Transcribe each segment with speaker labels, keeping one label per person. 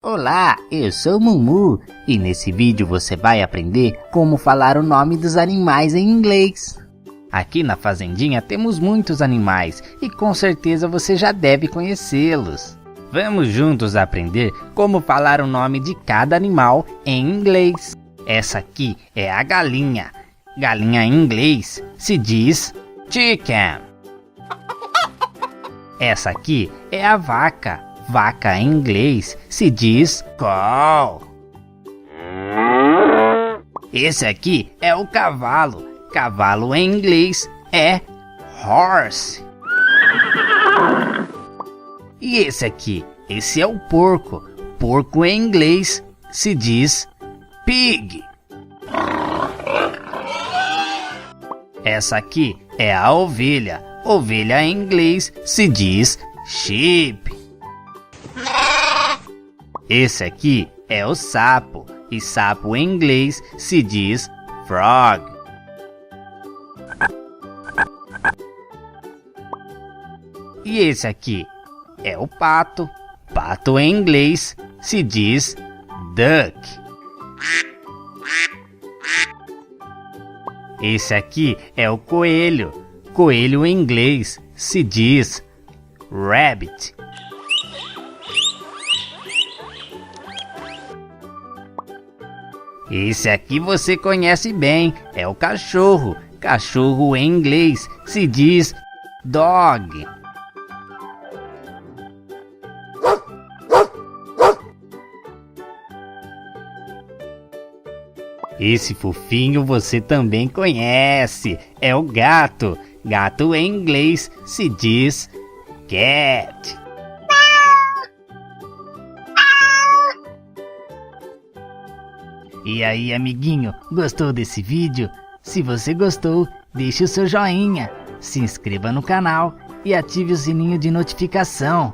Speaker 1: Olá, eu sou Mumu e nesse vídeo você vai aprender como falar o nome dos animais em inglês. Aqui na fazendinha temos muitos animais e com certeza você já deve conhecê-los. Vamos juntos aprender como falar o nome de cada animal em inglês. Essa aqui é a galinha. Galinha em inglês se diz chicken. Essa aqui é a vaca. Vaca em inglês se diz cow. Esse aqui é o cavalo. Cavalo em inglês é horse. E esse aqui? Esse é o porco. Porco em inglês se diz pig. Essa aqui é a ovelha. Ovelha em inglês se diz sheep. Esse aqui é o sapo, e sapo em inglês se diz frog. E esse aqui é o pato, pato em inglês se diz duck. Esse aqui é o coelho, coelho em inglês se diz rabbit. Esse aqui você conhece bem, é o cachorro. Cachorro em inglês se diz dog. Esse fofinho você também conhece, é o gato. Gato em inglês se diz cat. E aí, amiguinho, gostou desse vídeo? Se você gostou, deixe o seu joinha, se inscreva no canal e ative o sininho de notificação.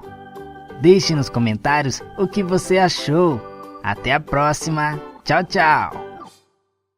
Speaker 1: Deixe nos comentários o que você achou. Até a próxima. Tchau, tchau.